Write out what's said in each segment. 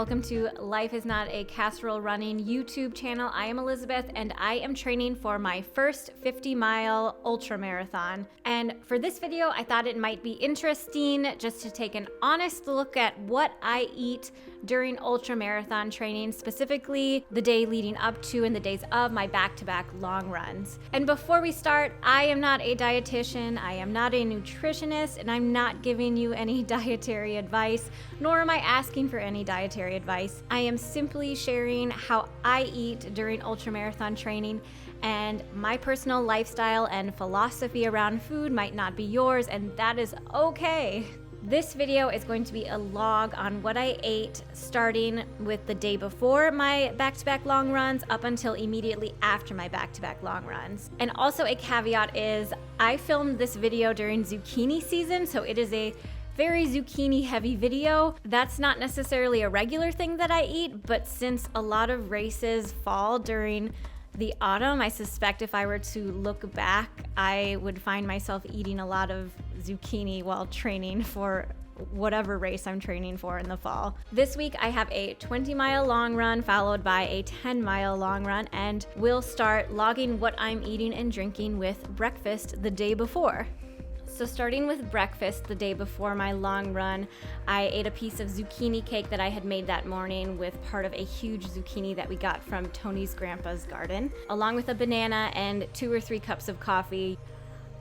welcome to Life is Not a Casserole Running YouTube channel. I am Elizabeth and I am training for my first 50-mile ultramarathon. And for this video, I thought it might be interesting just to take an honest look at what I eat during ultramarathon training, specifically the day leading up to and the days of my back-to-back long runs. And before we start, I am not a dietitian, I am not a nutritionist, and I'm not giving you any dietary advice, nor am I asking for any dietary advice. I am simply sharing how I eat during ultramarathon training, and my personal lifestyle and philosophy around food might not be yours, and that is okay. This video is going to be a log on what I ate starting with the day before my back-to-back long runs up until immediately after my back-to-back long runs. And also a caveat is I filmed this video during zucchini season, so it is a very zucchini heavy video. That's not necessarily a regular thing that I eat, but since a lot of races fall during the autumn, I suspect if I were to look back, I would find myself eating a lot of zucchini while training for whatever race I'm training for in the fall. This week I have a 20-mile long run followed by a 10-mile long run, and we'll start logging what I'm eating and drinking with breakfast the day before. So starting with breakfast the day before my long run, I ate a piece of zucchini cake that I had made that morning with part of a huge zucchini that we got from Tony's grandpa's garden, along with a banana and 2 or 3 cups of coffee.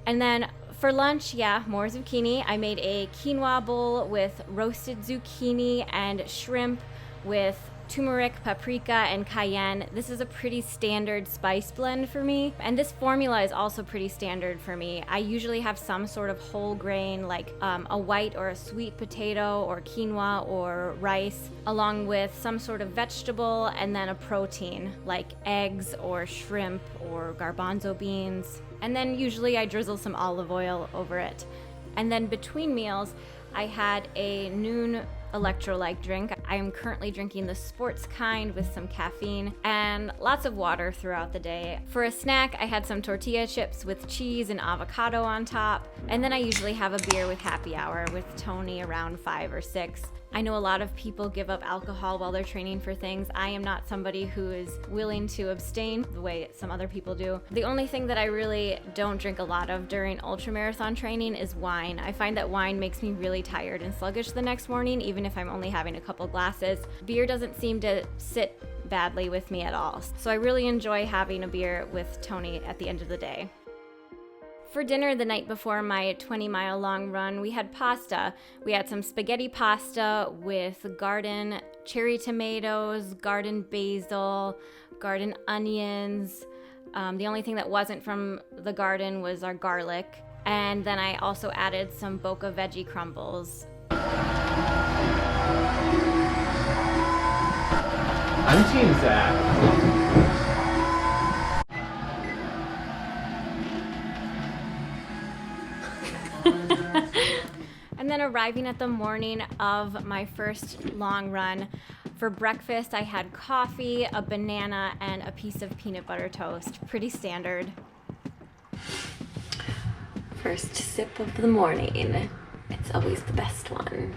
And then for lunch, more zucchini. I made a quinoa bowl with roasted zucchini and shrimp with turmeric, paprika, and cayenne. This is a pretty standard spice blend for me, and this formula is also pretty standard for me. I usually have some sort of whole grain like a white or a sweet potato or quinoa or rice, along with some sort of vegetable and then a protein like eggs or shrimp or garbanzo beans. And then usually I drizzle some olive oil over it. And then between meals, I had a noon electrolyte drink. I am currently drinking the sports kind with some caffeine and lots of water throughout the day. For a snack, I had some tortilla chips with cheese and avocado on top. And then I usually have a beer with happy hour with Tony around 5 or 6. I know a lot of people give up alcohol while they're training for things. I am not somebody who is willing to abstain the way some other people do. The only thing that I really don't drink a lot of during ultramarathon training is wine. I find that wine makes me really tired and sluggish the next morning, even if I'm only having a couple glasses. Beer doesn't seem to sit badly with me at all. So I really enjoy having a beer with Tony at the end of the day. For dinner the night before my 20-mile long run, we had pasta. We had some spaghetti pasta with garden cherry tomatoes, garden basil, garden onions. The only thing that wasn't from the garden was our garlic. And then I also added some Boca veggie crumbles. I'm Team Zach. And then arriving at the morning of my first long run, for breakfast I had coffee, a banana, and a piece of peanut butter toast. Pretty standard. First sip of the morning. It's always the best one.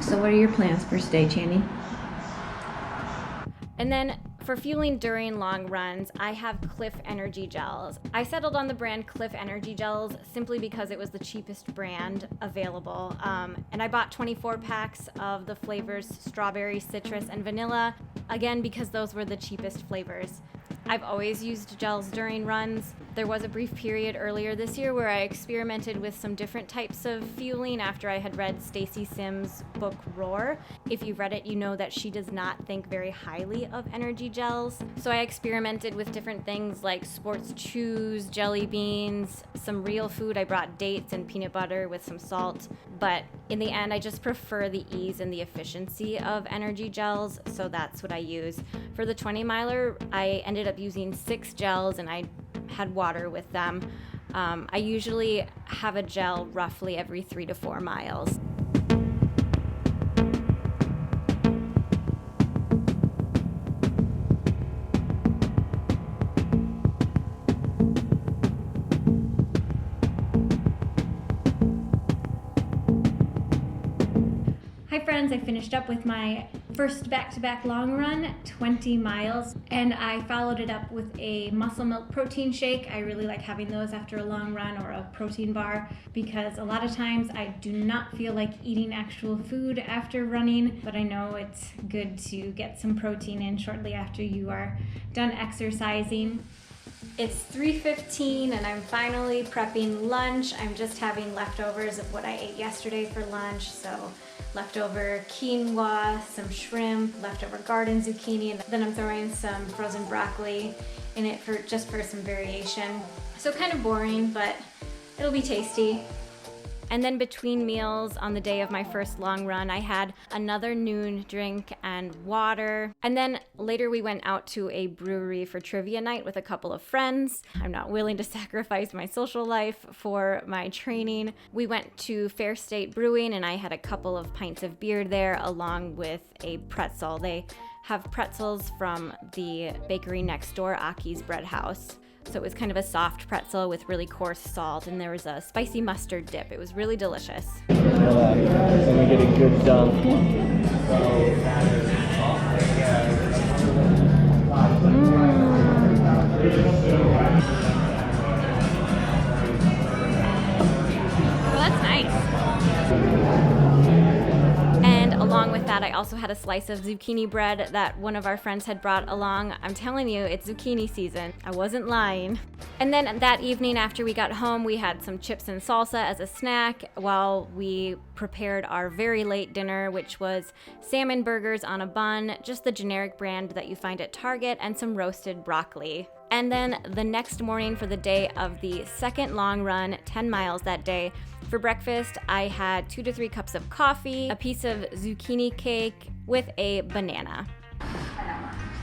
So what are your plans for today, Channy? And then for fueling during long runs, I have Cliff Energy Gels. I settled on the brand Cliff Energy Gels simply because it was the cheapest brand available. And I bought 24 packs of the flavors strawberry, citrus, and vanilla, again because those were the cheapest flavors. I've always used gels during runs. There was a brief period earlier this year where I experimented with some different types of fueling after I had read Stacy Sims' book Roar. If you've read it, you know that she does not think very highly of energy gels. So I experimented with different things like sports chews, jelly beans, some real food. I brought dates and peanut butter with some salt. But in the end, I just prefer the ease and the efficiency of energy gels, so that's what I use. For the 20 miler, I ended up using 6 gels, and I had water with them. I usually have a gel roughly every 3 to 4 miles. Hi friends, I finished up with my first back-to-back long run, 20 miles, and I followed it up with a muscle milk protein shake. I really like having those after a long run, or a protein bar, because a lot of times I do not feel like eating actual food after running, but I know it's good to get some protein in shortly after you are done exercising. It's 3:15 and I'm finally prepping lunch. I'm just having leftovers of what I ate yesterday for lunch. So leftover quinoa, some shrimp, leftover garden zucchini, and then I'm throwing some frozen broccoli in it for some variation. So kind of boring, but it'll be tasty. And then between meals on the day of my first long run, I had another noon drink and water. And then later we went out to a brewery for trivia night with a couple of friends. I'm not willing to sacrifice my social life for my training. We went to Fair State Brewing and I had a couple of pints of beer there along with a pretzel. They have pretzels from the bakery next door, Aki's Bread House. So it was kind of a soft pretzel with really coarse salt, and there was a spicy mustard dip. It was really delicious. Then we get a good dunk. Well, that's nice. And along with that, I also had a slice of zucchini bread that one of our friends had brought along. I'm telling you, it's zucchini season. I wasn't lying. And then that evening after we got home, we had some chips and salsa as a snack while we prepared our very late dinner, which was salmon burgers on a bun, just the generic brand that you find at Target, and some roasted broccoli. And then the next morning for the day of the second long run, 10 miles that day, for breakfast, I had 2 to 3 cups of coffee, a piece of zucchini cake with a banana.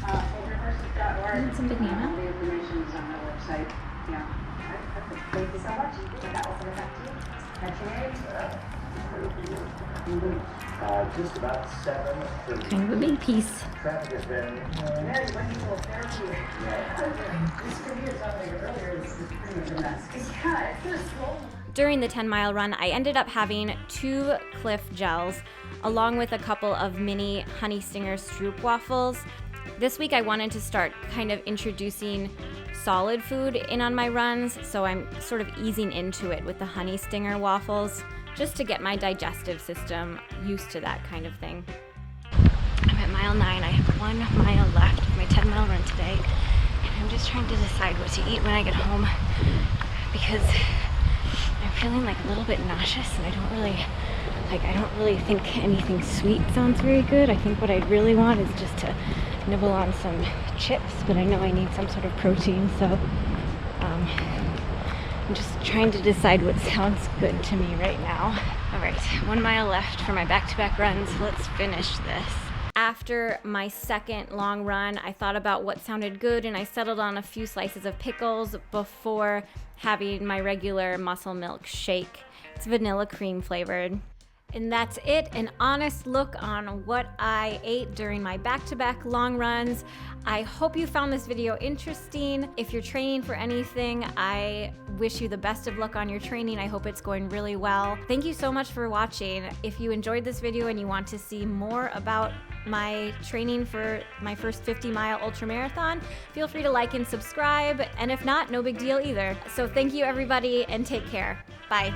Want some banana? The information is on the website. Yeah. Thank you so much. That was Just about 7. Kind of a big piece. Traffic has been. Mary went to a therapy. This video something earlier is pretty much a mess. Yeah, it's gonna slow. During the 10-mile run, I ended up having 2 Cliff gels along with a couple of mini Honey Stinger Stroop waffles. This week I wanted to start kind of introducing solid food in on my runs, so I'm sort of easing into it with the Honey Stinger waffles, just to get my digestive system used to that kind of thing. I'm at mile 9. I have 1 mile left of my 10-mile run today, and I'm just trying to decide what to eat when I get home, because I'm feeling like a little bit nauseous, and I don't really think anything sweet sounds very good. I think what I really want is just to nibble on some chips, but I know I need some sort of protein, so I'm just trying to decide what sounds good to me right now. All right, 1 mile left for my back-to-back runs. Let's finish this. After my second long run, I thought about what sounded good, and I settled on a few slices of pickles before having my regular muscle milk shake. It's vanilla cream flavored. And that's it, an honest look on what I ate during my back-to-back long runs. I hope you found this video interesting. If you're training for anything, I wish you the best of luck on your training. I hope it's going really well. Thank you so much for watching. If you enjoyed this video and you want to see more about my training for my first 50-mile ultramarathon, feel free to like and subscribe. And if not, no big deal either. So thank you everybody and take care. Bye.